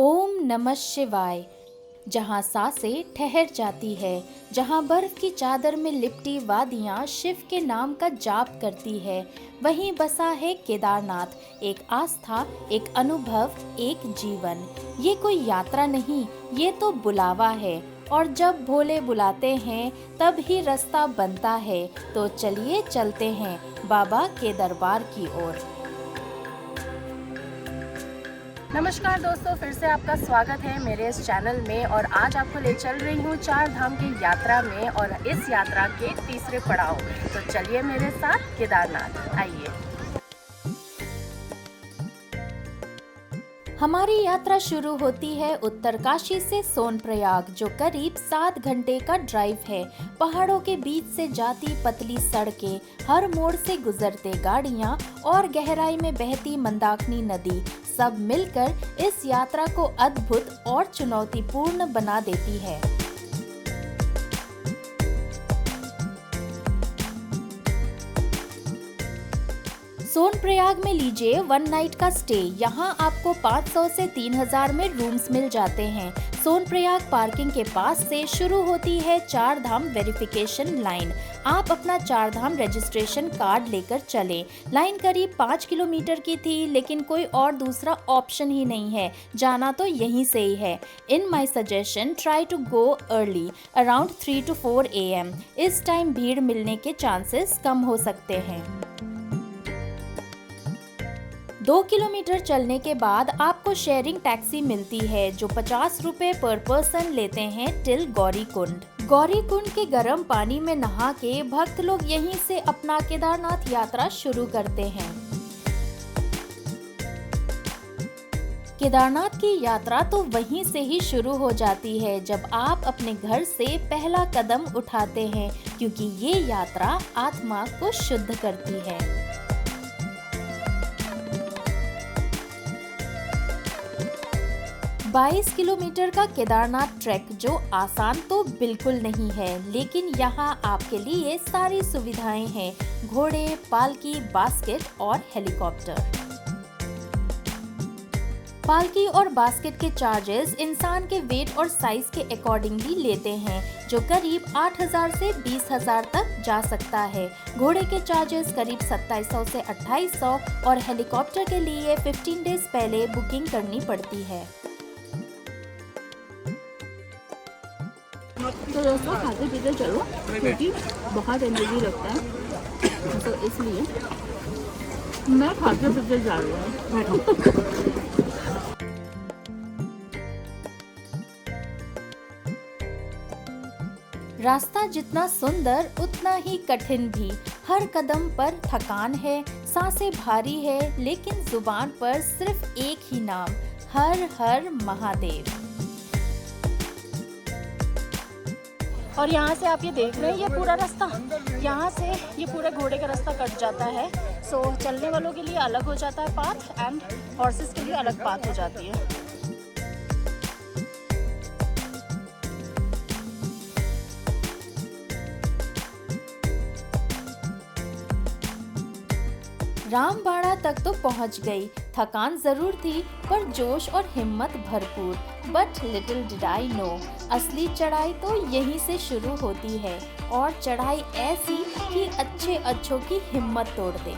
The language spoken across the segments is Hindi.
ओम नमः शिवाय। जहाँ सांसें ठहर जाती है, जहाँ बर्फ की चादर में लिपटी वादियाँ शिव के नाम का जाप करती है, वहीं बसा है केदारनाथ। एक आस्था, एक अनुभव, एक जीवन। ये कोई यात्रा नहीं, ये तो बुलावा है। और जब भोले बुलाते हैं तब ही रास्ता बनता है। तो चलिए चलते हैं बाबा के दरबार की ओर। नमस्कार दोस्तों, फिर से आपका स्वागत है मेरे इस चैनल में। और आज आपको ले चल रही हूँ चार धाम की यात्रा में, और इस यात्रा के तीसरे पड़ाव। तो चलिए मेरे साथ केदारनाथ, आइए। हमारी यात्रा शुरू होती है उत्तरकाशी से सोनप्रयाग, जो करीब 7 घंटे का ड्राइव है। पहाड़ों के बीच से जाती पतली सड़कें, हर मोड़ से गुजरते गाड़ियाँ और गहराई में बहती मंदाकिनी नदी, सब मिलकर इस यात्रा को अद्भुत और चुनौतीपूर्ण बना देती है। सोनप्रयाग में लीजिए 1 नाइट का स्टे। यहाँ आपको 500 से 3000 में रूम्स मिल जाते हैं। सोनप्रयाग पार्किंग के पास से शुरू होती है चार धाम वेरिफिकेशन लाइन। आप अपना चार धाम रजिस्ट्रेशन कार्ड लेकर चलें। लाइन करीब 5 किलोमीटर की थी, लेकिन कोई और दूसरा ऑप्शन ही नहीं है, जाना तो यहीं से ही है। In my suggestion, try to go early around 3 to 4 AM। इस टाइम भीड़ मिलने के चांसेस कम हो सकते हैं। 2 किलोमीटर चलने के बाद आपको शेयरिंग टैक्सी मिलती है, जो 50 रुपए पर पर्सन लेते हैं टिल गौरीकुंड। गौरीकुंड के गर्म पानी में नहा के भक्त लोग यहीं से अपना केदारनाथ यात्रा शुरू करते हैं। केदारनाथ की यात्रा तो वहीं से ही शुरू हो जाती है, जब आप अपने घर से पहला कदम उठाते हैं, क्योंकि ये यात्रा आत्मा को शुद्ध करती है। 22 किलोमीटर का केदारनाथ ट्रैक, जो आसान तो बिल्कुल नहीं है, लेकिन यहाँ आपके लिए सारी सुविधाएं हैं। घोड़े, पालकी, बास्केट और हेलीकॉप्टर। पालकी और बास्केट के चार्जेस इंसान के वेट और साइज के अकॉर्डिंगली लेते हैं, जो करीब 8000 से 20000 तक जा सकता है। घोड़े के चार्जेस करीब 2700 से 2800 और हेलीकॉप्टर के लिए 15 डेज पहले बुकिंग करनी पड़ती है। तो दोस्तों, खाते पीते चलो, क्योंकि बहुत एनर्जी लगता है, तो इसलिए मैं खाते पीते जा रही हूँ। रास्ता जितना सुंदर उतना ही कठिन भी। हर कदम पर थकान है, सांसें भारी है, लेकिन जुबान पर सिर्फ एक ही नाम, हर हर महादेव। और यहाँ से आप ये देख रहे हैं, ये पूरा रास्ता, यहाँ से ये पूरा घोड़े का रास्ता कट जाता है। सो चलने वालों के लिए अलग हो जाता है पाथ, एंड हॉर्सेस के लिए अलग पाथ हो जाती है। रामबाड़ा तक तो पहुंच गई। थकान जरूर थी, पर जोश और हिम्मत भरपूर। But little did I know, असली चढ़ाई तो यहीं से शुरू होती है, और चढ़ाई ऐसी कि अच्छे अच्छों की हिम्मत तोड़ दे।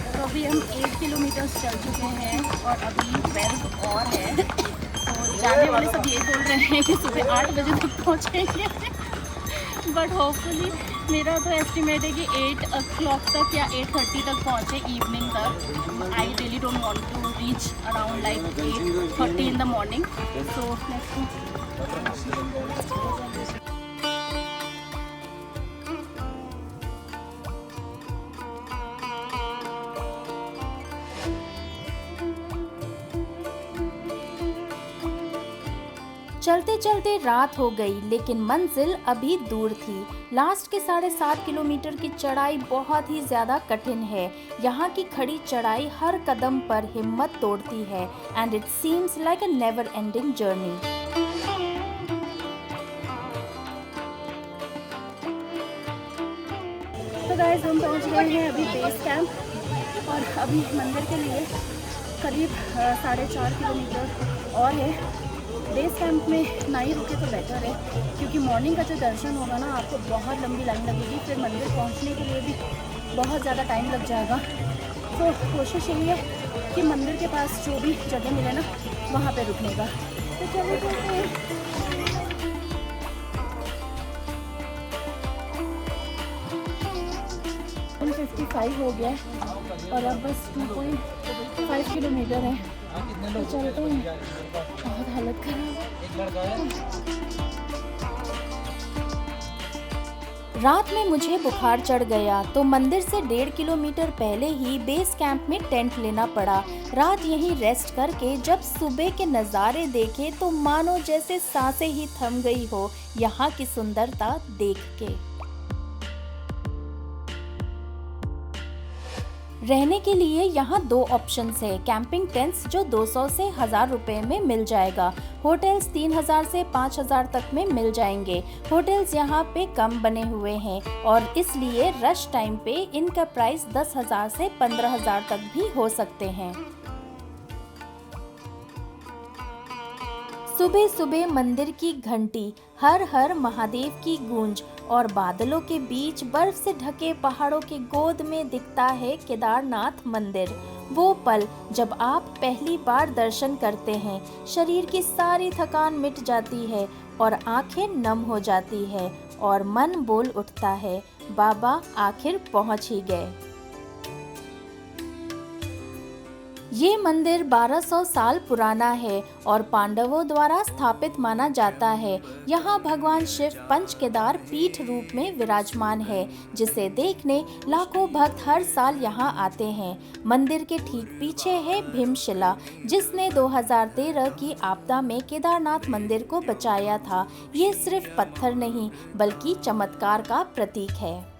तो अभी हम 1 किलोमीटर चल चुके हैं, और अभी 12 और है। तो जाने वाले सब ये बोल रहे हैं कि सुबह 8 बजे तक पहुँचेंगे, बट होपफुली मेरा तो एस्टिमेट है कि 8 o'clock तक या 8:30 तक पहुँचे, इवनिंग तक। I really don't want to reach around like 8:30 in the morning. So let's go. चलते चलते रात हो गई, लेकिन मंजिल अभी दूर थी। लास्ट के 7.5 किलोमीटर की चढ़ाई बहुत ही ज्यादा कठिन है। यहाँ की खड़ी चढ़ाई हर कदम पर हिम्मत तोड़ती है, and it seems like a never ending journey. तो गाइस, गाइस हम पहुंच गए हैं अभी बेस कैंप और अभी मंदिर के लिए करीब 4.5 किलोमीटर और है। बेस कैंप में ना ही रुके तो बेटर है, क्योंकि मॉर्निंग का जो दर्शन होगा ना आपको बहुत लंबी लाइन लगेगी, फिर मंदिर पहुंचने के लिए भी बहुत ज़्यादा टाइम लग जाएगा। तो कोशिश यही है कि मंदिर के पास जो भी जगह मिले ना वहाँ पे रुकने का। तो चलो चलते हैं। 155 हो गया है और अब बस 2.5 किलोमीटर है, तो चलते हैं। बहुत हालत खराब है। रात में मुझे बुखार चढ़ गया तो मंदिर से 1.5 किलोमीटर पहले ही बेस कैंप में टेंट लेना पड़ा। रात यहीं रेस्ट करके जब सुबह के नज़ारे देखे तो मानो जैसे सांसें ही थम गई हो यहाँ की सुंदरता देख के। रहने के लिए यहाँ 2 ऑप्शंस है। कैंपिंग टेंट्स जो 200 से 1000 रुपए में मिल जाएगा। होटल्स 3000 से 5000 तक में मिल जाएंगे। होटल्स यहाँ पे कम बने हुए हैं और इसलिए रश टाइम पे इनका प्राइस 10,000 से 15,000 तक भी हो सकते हैं। सुबह सुबह मंदिर की घंटी, हर हर महादेव की गूंज और बादलों के बीच बर्फ से ढके पहाड़ों की गोद में दिखता है केदारनाथ मंदिर। वो पल जब आप पहली बार दर्शन करते हैं, शरीर की सारी थकान मिट जाती है और आंखें नम हो जाती है और मन बोल उठता है, बाबा आखिर पहुंच ही गए। ये मंदिर 1200 साल पुराना है और पांडवों द्वारा स्थापित माना जाता है। यहाँ भगवान शिव पंच केदार पीठ रूप में विराजमान है, जिसे देखने लाखों भक्त हर साल यहाँ आते हैं। मंदिर के ठीक पीछे है भीमशिला, जिसने 2013 की आपदा में केदारनाथ मंदिर को बचाया था। ये सिर्फ पत्थर नहीं बल्कि चमत्कार का प्रतीक है।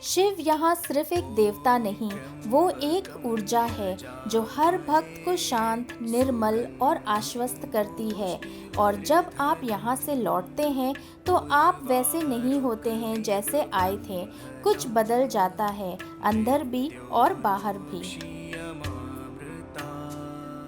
शिव यहाँ सिर्फ एक देवता नहीं, वो एक ऊर्जा है जो हर भक्त को शांत, निर्मल और आश्वस्त करती है। और जब आप यहाँ से लौटते हैं तो आप वैसे नहीं होते हैं जैसे आए थे। कुछ बदल जाता है, अंदर भी और बाहर भी।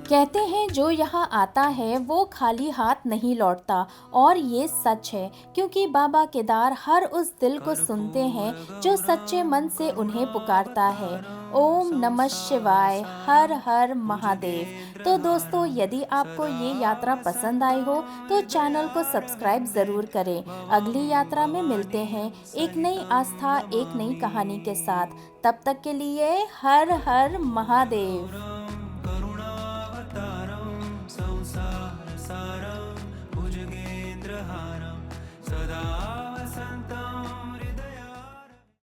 कहते हैं जो यहाँ आता है वो खाली हाथ नहीं लौटता, और ये सच है, क्योंकि बाबा केदार हर उस दिल को सुनते हैं जो सच्चे मन से उन्हें पुकारता है। ओम नमः शिवाय, हर हर महादेव। तो दोस्तों, यदि आपको ये यात्रा पसंद आई हो तो चैनल को सब्सक्राइब ज़रूर करें। अगली यात्रा में मिलते हैं एक नई आस्था, एक नई कहानी के साथ। तब तक के लिए हर हर महादेव।